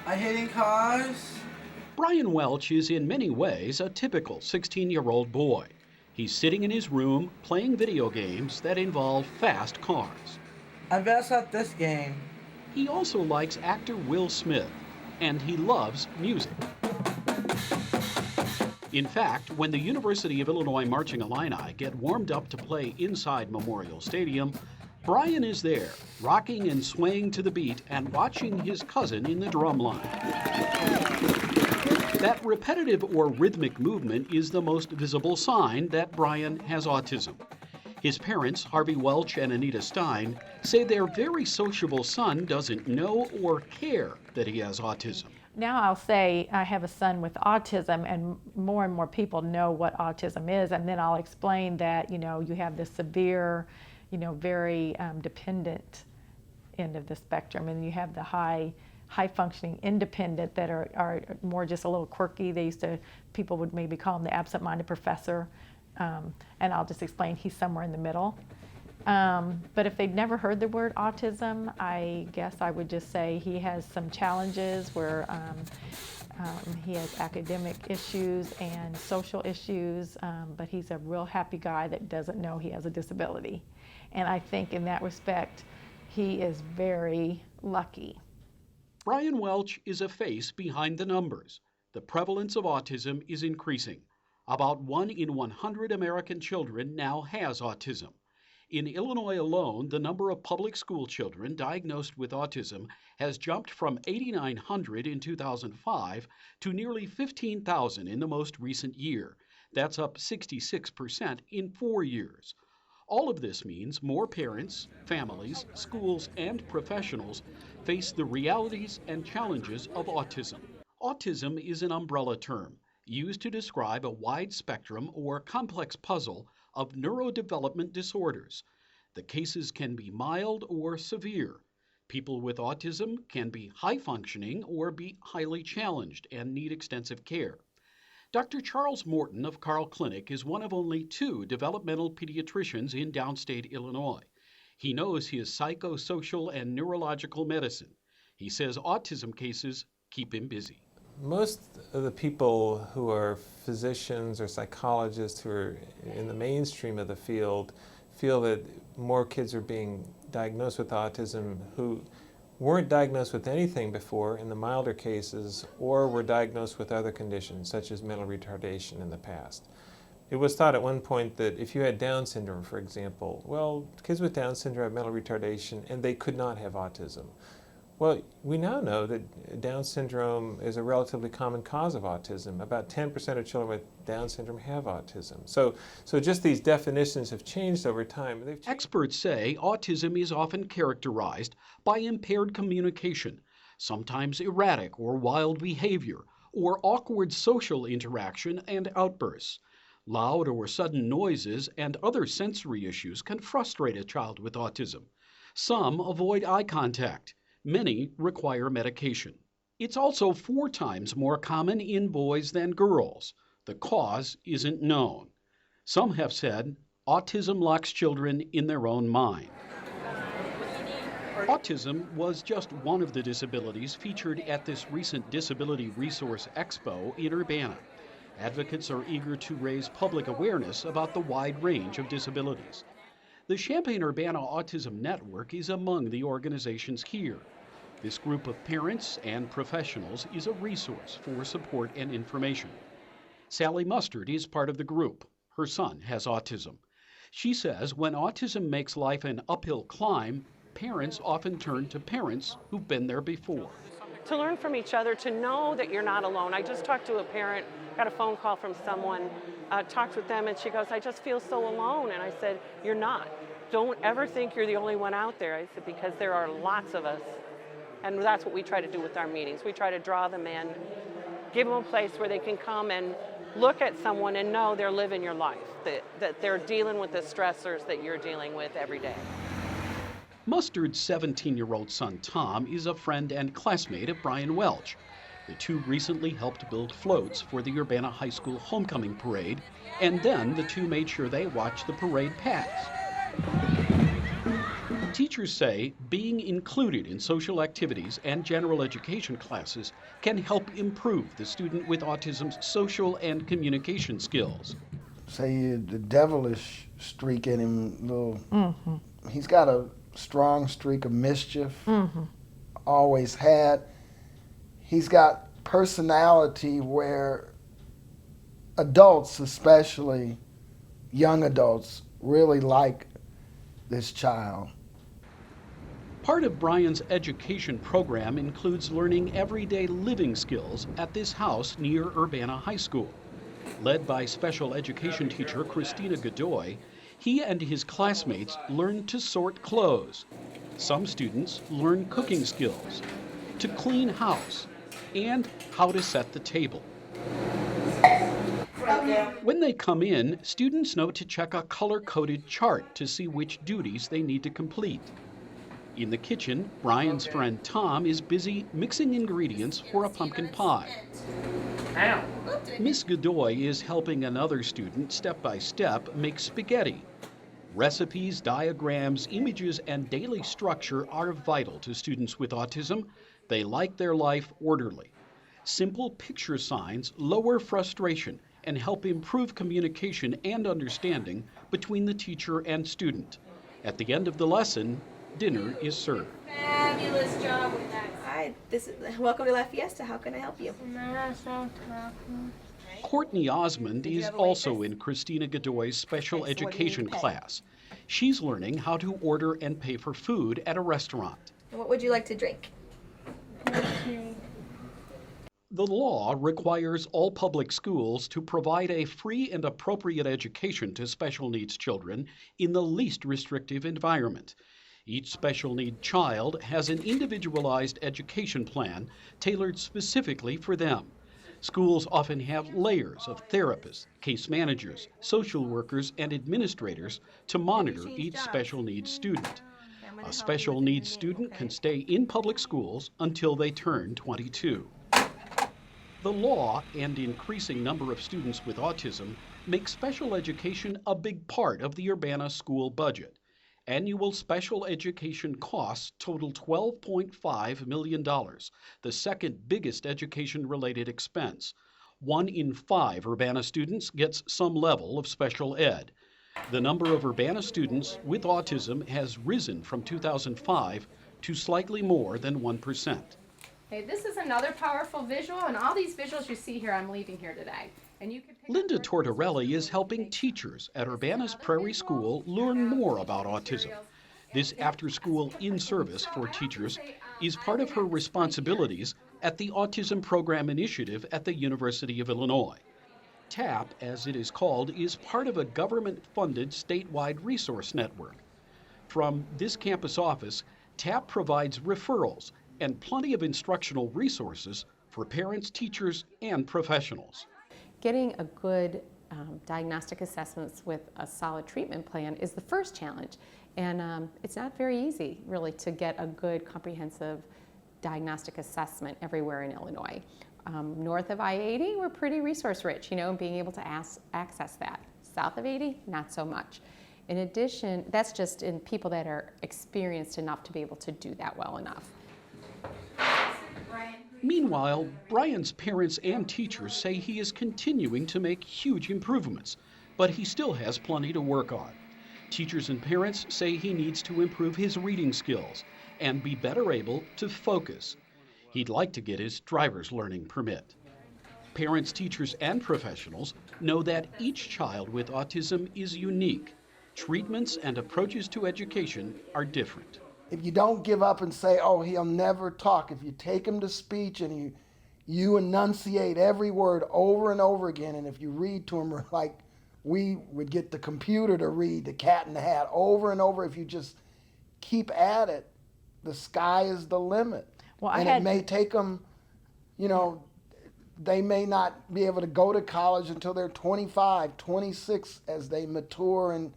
I hate cars. Brian Welch is in many ways a typical 16-year-old boy. He's sitting in his room playing video games that involve fast cars. I'm best at this game. He also likes actor Will Smith, and he loves music. In fact, when the University of Illinois Marching Illini get warmed up to play inside Memorial Stadium, Brian is there, rocking and swaying to the beat and watching his cousin in the drum line. That repetitive or rhythmic movement is the most visible sign that Brian has autism. His parents, Harvey Welch and Anita Stein, say their very sociable son doesn't know or care that he has autism. Now I'll say I have a son with autism, and more people know what autism is, and then I'll explain that, you have this severe, very dependent end of the spectrum, and you have the high functioning independent that are more just a little quirky. People would maybe call him the absent-minded professor, and I'll just explain he's somewhere in the middle. But if they've never heard the word autism, I guess I would just say he has some challenges where he has academic issues and social issues, but he's a real happy guy that doesn't know he has a disability. And I think in that respect, he is very lucky. Brian Welch is a face behind the numbers. The prevalence of autism is increasing. About 1 in 100 American children now has autism. In Illinois alone, the number of public school children diagnosed with autism has jumped from 8,900 in 2005 to nearly 15,000 in the most recent year. That's up 66% in 4 years. All of this means more parents, families, schools, and professionals face the realities and challenges of autism. Autism is an umbrella term used to describe a wide spectrum or complex puzzle of neurodevelopment disorders. The cases can be mild or severe. People with autism can be high functioning or be highly challenged and need extensive care. Dr. Charles Morton of Carle Clinic is one of only 2 developmental pediatricians in downstate Illinois. He knows his psychosocial and neurological medicine. He says autism cases keep him busy. Most of the people who are physicians or psychologists who are in the mainstream of the field feel that more kids are being diagnosed with autism who weren't diagnosed with anything before in the milder cases, or were diagnosed with other conditions such as mental retardation in the past. It was thought at one point that if you had Down syndrome, for example, well, kids with Down syndrome have mental retardation and they could not have autism. Well, we now know that Down syndrome is a relatively common cause of autism. About 10% of children with Down syndrome have autism. So just these definitions have changed over time. Experts say autism is often characterized by impaired communication, sometimes erratic or wild behavior, or awkward social interaction and outbursts. Loud or sudden noises and other sensory issues can frustrate a child with autism. Some avoid eye contact. Many require medication. It's also 4 times more common in boys than girls. The cause isn't known. Some have said autism locks children in their own mind. Autism was just one of the disabilities featured at this recent Disability Resource Expo in Urbana. Advocates are eager to raise public awareness about the wide range of disabilities. The Champaign-Urbana Autism Network is among the organizations here. This group of parents and professionals is a resource for support and information. Sally Mustard is part of the group. Her son has autism. She says when autism makes life an uphill climb, parents often turn to parents who've been there before. To learn from each other, to know that you're not alone. I just talked to a parent, got a phone call from someone, talked with them, and she goes, I just feel so alone. And I said, you're not. Don't ever think you're the only one out there. I said, because there are lots of us. And that's what we try to do with our meetings. We try to draw them in, give them a place where they can come and look at someone and know they're living your life, that they're dealing with the stressors that you're dealing with every day. Mustard's 17-year-old son, Tom, is a friend and classmate of Brian Welch. The 2 recently helped build floats for the Urbana High School homecoming parade, and then the 2 made sure they watched the parade pass. Teachers say being included in social activities and general education classes can help improve the student with autism's social and communication skills. Say the devilish streak in him, he's got a strong streak of mischief, always had. He's got personality where adults, especially young adults, really like this child. Part of Brian's education program includes learning everyday living skills at this house near Urbana High School. Led by special education teacher Christina Godoy, he and his classmates learn to sort clothes. Some students learn cooking skills, to clean house, and how to set the table. When they come in, students know to check a color-coded chart to see which duties they need to complete. In the kitchen, Brian's friend Tom is busy mixing ingredients for a pumpkin pie. Miss Godoy is helping another student step by step make spaghetti. Recipes, diagrams, images, and daily structure are vital to students with autism. They like their life orderly. Simple picture signs lower frustration and help improve communication and understanding between the teacher and student. At the end of the lesson, dinner is served. Fabulous job with that. Hi, welcome to La Fiesta. How can I help you? Courtney Osmond is also in Christina Godoy's special education class. She's learning how to order and pay for food at a restaurant. What would you like to drink? The law requires all public schools to provide a free and appropriate education to special needs children in the least restrictive environment. Each special need child has an individualized education plan tailored specifically for them. Schools often have layers of therapists, case managers, social workers, and administrators to monitor each special needs student. A special needs student can stay in public schools until they turn 22. The law and increasing number of students with autism make special education a big part of the Urbana school budget. Annual special education costs total $12.5 million, the second biggest education-related expense. 1 in 5 Urbana students gets some level of special ed. The number of Urbana students with autism has risen from 2005 to slightly more than 1%. Okay, this is another powerful visual, and all these visuals you see here, I'm leaving here today. And you can pick Linda Tortorelli is helping teachers at Urbana's Prairie School learn more about autism. This after-school in-service for teachers is part of her responsibilities at the Autism Program Initiative at the University of Illinois. TAP, as it is called, is part of a government-funded statewide resource network. From this campus office, TAP provides referrals and plenty of instructional resources for parents, teachers, and professionals. Getting a good diagnostic assessments with a solid treatment plan is the first challenge. And it's not very easy, really, to get a good comprehensive diagnostic assessment everywhere in Illinois. North of I-80, we're pretty resource rich, being able to access that. South of 80, not so much. In addition, that's just in people that are experienced enough to be able to do that well enough. Meanwhile, Brian's parents and teachers say he is continuing to make huge improvements, but he still has plenty to work on. Teachers and parents say he needs to improve his reading skills and be better able to focus. He'd like to get his driver's learning permit. Parents, teachers, and professionals know that each child with autism is unique. Treatments and approaches to education are different. If you don't give up and say, oh, he'll never talk, if you take him to speech and you enunciate every word over and over again, and if you read to him like we would get the computer to read The Cat in the Hat over and over, if you just keep at it, the sky is the limit. Well, it may take them, they may not be able to go to college until they're 25, 26 as they mature and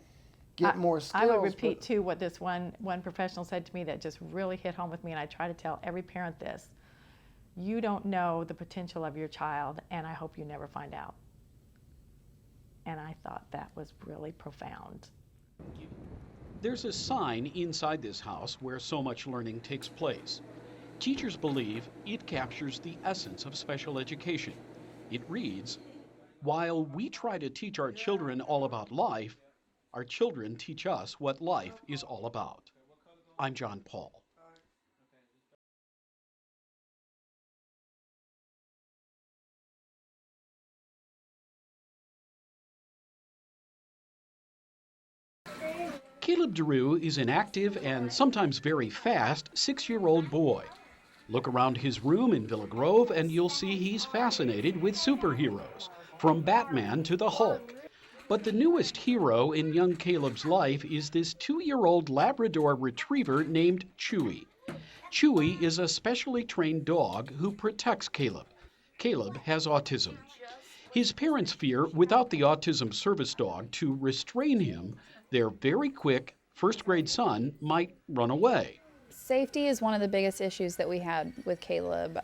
get more skills. I would repeat too what this one professional said to me that just really hit home with me, and I try to tell every parent this. You don't know the potential of your child, and I hope you never find out. And I thought that was really profound. There's a sign inside this house where so much learning takes place. Teachers believe it captures the essence of special education. It reads, "While we try to teach our children all about life, our children teach us what life is all about." I'm John Paul. Caleb DeRue is an active and sometimes very fast 6-year-old boy. Look around his room in Villa Grove and you'll see he's fascinated with superheroes, from Batman to the Hulk. But the newest hero in young Caleb's life is this 2-year-old Labrador retriever named Chewy. Chewy is a specially trained dog who protects Caleb. Caleb has autism. His parents fear without the autism service dog to restrain him, their very quick first-grade son might run away. Safety is one of the biggest issues that we had with Caleb.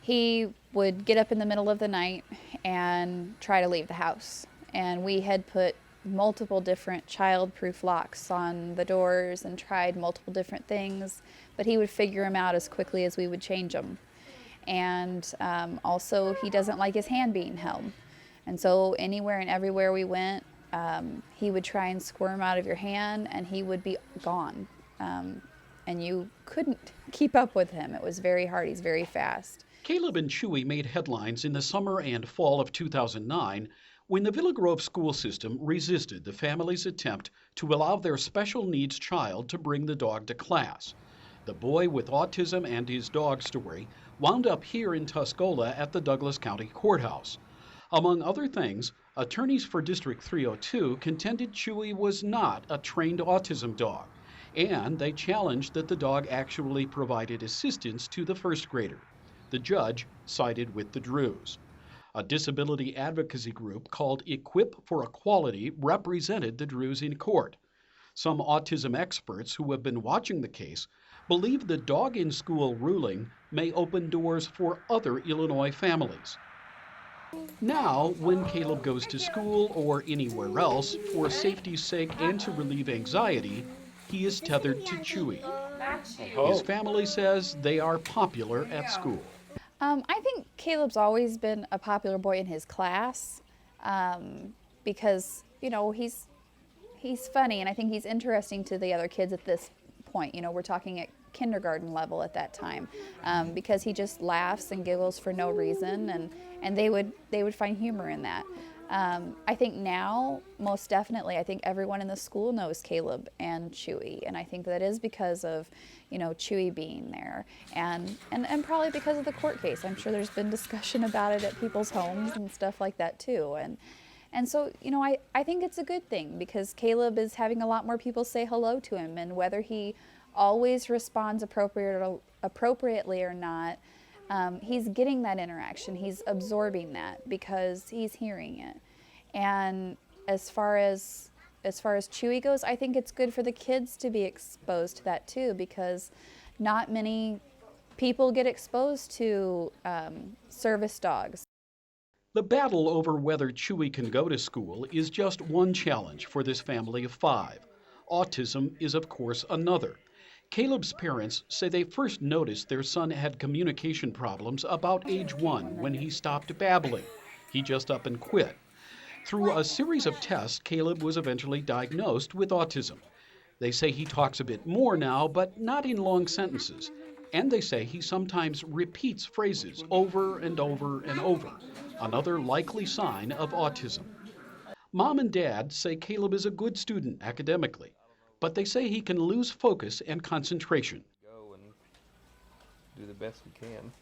He would get up in the middle of the night and try to leave the house. And we had put multiple different child-proof locks on the doors and tried multiple different things, but he would figure them out as quickly as we would change them. And also, he doesn't like his hand being held. And so anywhere and everywhere we went, he would try and squirm out of your hand and he would be gone. And you couldn't keep up with him. It was very hard. He's very fast. Caleb and Chewy made headlines in the summer and fall of 2009 when the Villa Grove school system resisted the family's attempt to allow their special needs child to bring the dog to class. The boy with autism and his dog story wound up here in Tuscola at the Douglas County Courthouse. Among other things, attorneys for District 302 contended Chewy was not a trained autism dog, and they challenged that the dog actually provided assistance to the first grader. The judge sided with the Drews. A disability advocacy group called Equip for Equality represented the Drews in court. Some autism experts who have been watching the case believe the dog in school ruling may open doors for other Illinois families. Now, when Caleb goes to school or anywhere else, for safety's sake and to relieve anxiety, he is tethered to Chewy. His family says they are popular at school. I think Caleb's always been a popular boy in his class because, you know, he's funny and I think he's interesting to the other kids at this point. You know, we're talking at kindergarten level at that time because he just laughs and giggles for no reason and they would find humor in that. I think now, most definitely, I think everyone in the school knows Caleb and Chewy, and I think that is because of, you know, Chewy being there, and probably because of the court case. I'm sure there's been discussion about it at people's homes and stuff like that too, and so, you know, I think it's a good thing because Caleb is having a lot more people say hello to him, and whether he always responds appropriately or not, he's getting that interaction. He's absorbing that because he's hearing it. And as far as Chewy goes, I think it's good for the kids to be exposed to that too, because not many people get exposed to service dogs. The battle over whether Chewy can go to school is just one challenge for this family of 5. Autism is, of course, another. Caleb's parents say they first noticed their son had communication problems about age 1 when he stopped babbling. He just up and quit. Through a series of tests, Caleb was eventually diagnosed with autism. They say he talks a bit more now, but not in long sentences. And they say he sometimes repeats phrases over and over and over, another likely sign of autism. Mom and Dad say Caleb is a good student academically, but they say he can lose focus and concentration. Go and do the best we can.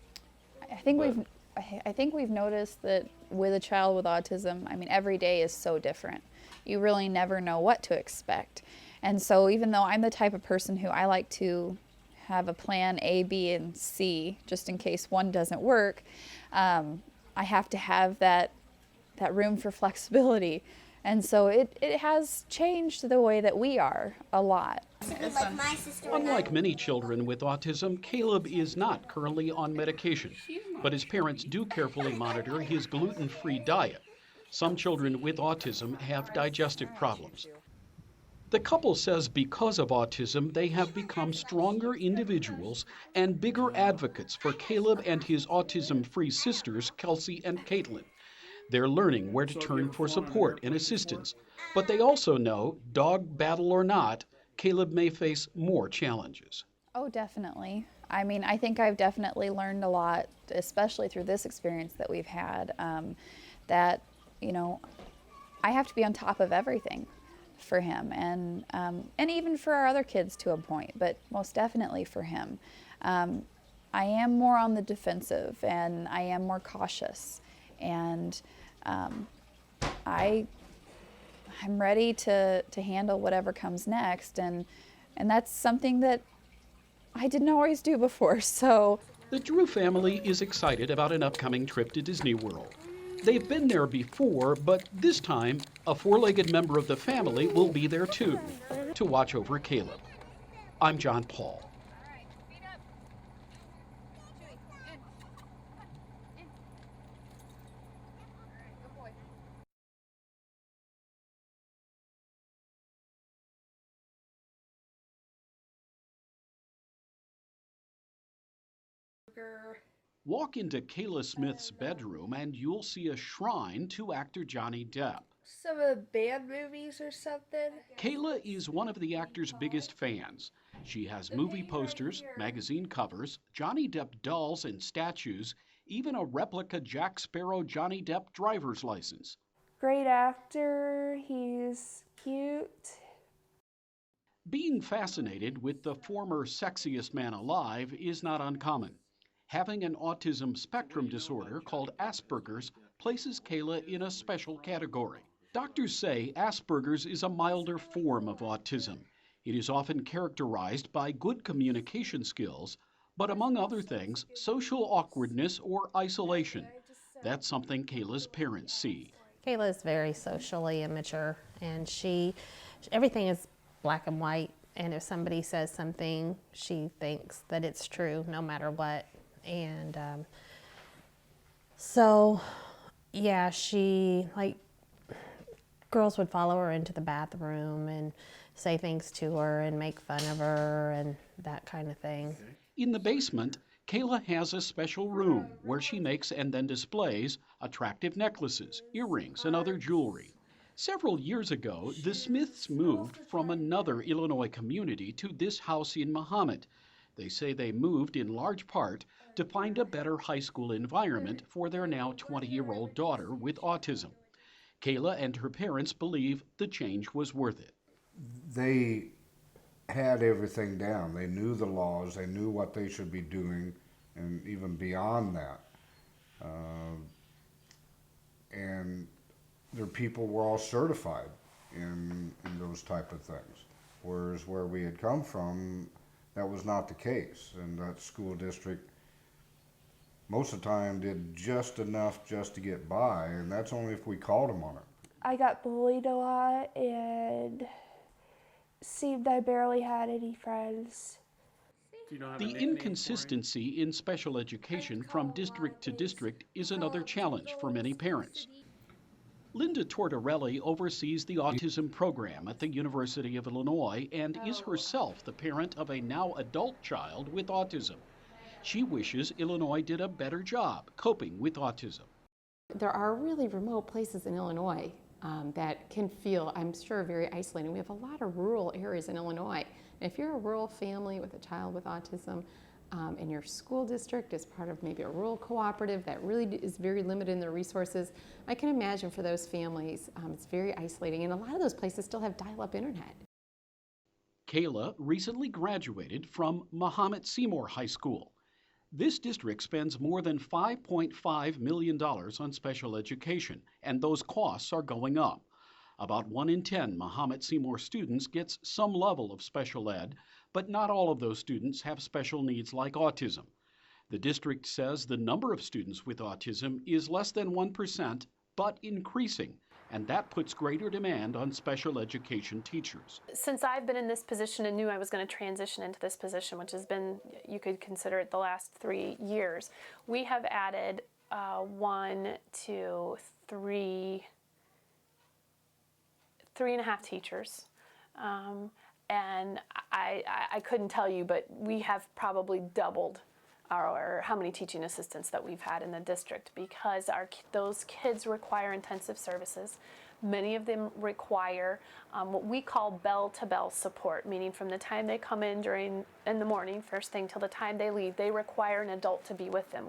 I think we've noticed that with a child with autism, I mean, every day is so different. You really never know what to expect. And so even though I'm the type of person who I like to have a plan A, B, and C, just in case one doesn't work, I have to have that room for flexibility. And so it has changed the way that we are a lot. Unlike many children with autism, Caleb is not currently on medication, but his parents do carefully monitor his gluten-free diet. Some children with autism have digestive problems. The couple says because of autism, they have become stronger individuals and bigger advocates for Kaleb and his autism-free sisters, Kelsey and Caitlin. They're learning where to turn for support and assistance, but they also know, dog battle or not, Kaleb may face more challenges. Oh, definitely. I mean, I think I've definitely learned a lot, especially through this experience that we've had, that, you know, I have to be on top of everything for him, and even for our other kids to a point, but most definitely for him. I am more on the defensive, and I am more cautious, and I'm ready to handle whatever comes next, and that's something that I didn't always do before, so. The Drew family is excited about an upcoming trip to Disney World. They've been there before, but this time, a four-legged member of the family will be there too, to watch over Kaleb. I'm John Paul. Walk into Kayla Smith's bedroom and you'll see a shrine to actor Johnny Depp. Some of the band movies or something? Kayla is one of the actor's biggest fans. She has movie posters, magazine covers, Johnny Depp dolls and statues, even a replica Jack Sparrow Johnny Depp driver's license. Great actor, he's cute. Being fascinated with the former sexiest man alive is not uncommon. Having an autism spectrum disorder called Asperger's places Kayla in a special category. Doctors say Asperger's is a milder form of autism. It is often characterized by good communication skills, but among other things, social awkwardness or isolation. That's something Kayla's parents see. Kayla is very socially immature, and everything is black and white, and if somebody says something, she thinks that it's true no matter what. And so, yeah, girls would follow her into the bathroom and say things to her and make fun of her and that kind of thing. In the basement, Kayla has a special room where she makes and then displays attractive necklaces, earrings, and other jewelry. Several years ago, the Smiths moved from another Illinois community to this house in Mahomet. They say they moved in large part to find a better high school environment for their now 20-year-old daughter with autism. Kayla and her parents believe the change was worth it. They had everything down. They knew the laws, they knew what they should be doing, and even beyond that. And their people were all certified in those type of things. Whereas where we had come from, that was not the case. And that school district, most of the time, did just enough just to get by, and that's only if we called them on it. I got bullied a lot and seemed I barely had any friends. The inconsistency in special education from district to district is another challenge for many parents. Linda Tortorelli oversees the autism program at the University of Illinois and is herself the parent of a now adult child with autism. She wishes Illinois did a better job coping with autism. There are really remote places in Illinois that can feel, I'm sure, very isolating. We have a lot of rural areas in Illinois. And if you're a rural family with a child with autism, and your school district is part of maybe a rural cooperative that really is very limited in their resources, I can imagine for those families, it's very isolating. And a lot of those places still have dial-up internet. Kayla recently graduated from Mahomet Seymour High School. This district spends more than $5.5 million on special education, and those costs are going up. About 1 in 10 Mahomet Seymour students gets some level of special ed, but not all of those students have special needs like autism. The district says the number of students with autism is less than 1%, but increasing, and that puts greater demand on special education teachers. Since I've been in this position and knew I was going to transition into this position, which has been, you could consider it the last 3 years, we have added 3.5 teachers. And I couldn't tell you, but we have probably doubled how many teaching assistants that we've had in the district, because those kids require intensive services. Many of them require what we call bell-to-bell support, meaning from the time they come in in the morning, first thing, till the time they leave, they require an adult to be with them.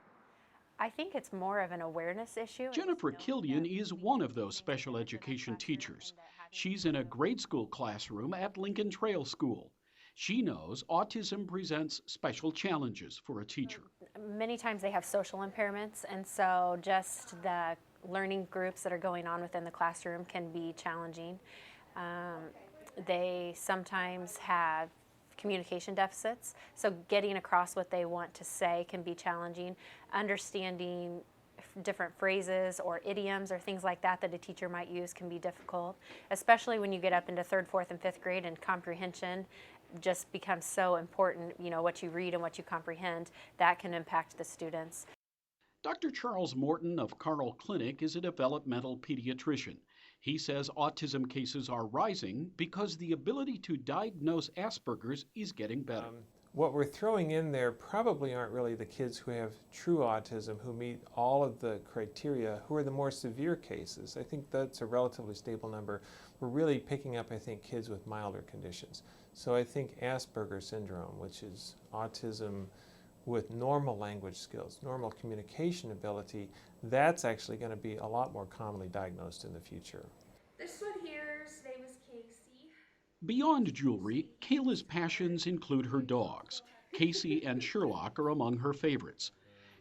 I think it's more of an awareness issue. Jennifer Killian is one of those special education teachers. She's in a grade school classroom at Lincoln Trail School. She knows autism presents special challenges for a teacher. Many times they have social impairments, and so just the learning groups that are going on within the classroom can be challenging. They sometimes have communication deficits, so getting across what they want to say can be challenging. Understanding different phrases or idioms or things like that that a teacher might use can be difficult, especially when you get up into 3rd, 4th, and 5th grade, and comprehension just becomes so important. You know, what you read and what you comprehend, that can impact the students. Dr. Charles Morton of Carl Clinic is a developmental pediatrician. He says autism cases are rising because the ability to diagnose Asperger's is getting better. What we're throwing in there probably aren't really the kids who have true autism, who meet all of the criteria, who are the more severe cases. I think that's a relatively stable number. We're really picking up, I think, kids with milder conditions. So I think Asperger's syndrome, which is autism with normal language skills, normal communication ability, that's actually going to be a lot more commonly diagnosed in the future. This one here's name is Casey. Beyond jewelry, Kayla's passions include her dogs. Casey and Sherlock are among her favorites.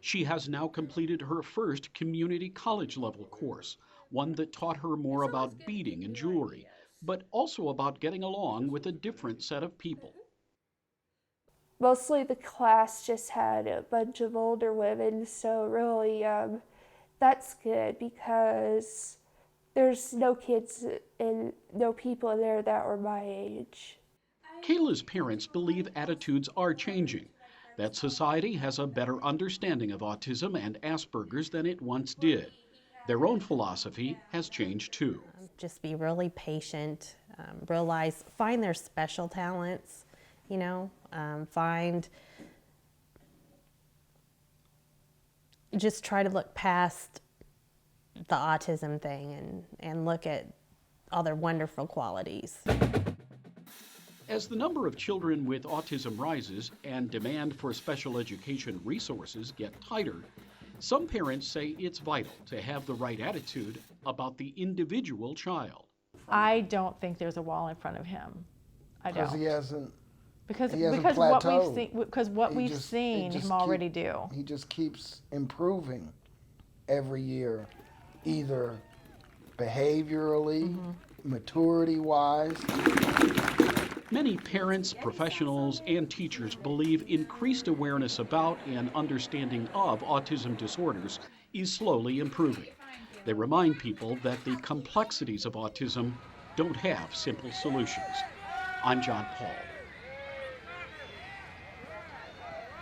She has now completed her first community college level course, one that taught her more about beading and jewelry, but also about getting along with a different set of people. Mostly the class just had a bunch of older women, so really that's good because there's no kids and no people in there that were my age. Kayla's parents believe attitudes are changing, that society has a better understanding of autism and Asperger's than it once did. Their own philosophy has changed too. Just be really patient, find their special talents, you know, just try to look past the autism thing and look at all their wonderful qualities. As the number of children with autism rises and demand for special education resources get tighter, some parents say it's vital to have the right attitude about the individual child. I don't think there's a wall in front of him. I don't. Because he hasn't. Because plateaued. what we've seen him already do. He just keeps improving every year, either behaviorally, maturity-wise. Many parents, professionals, and teachers believe increased awareness about and understanding of autism disorders is slowly improving. They remind people that the complexities of autism don't have simple solutions. I'm John Paul.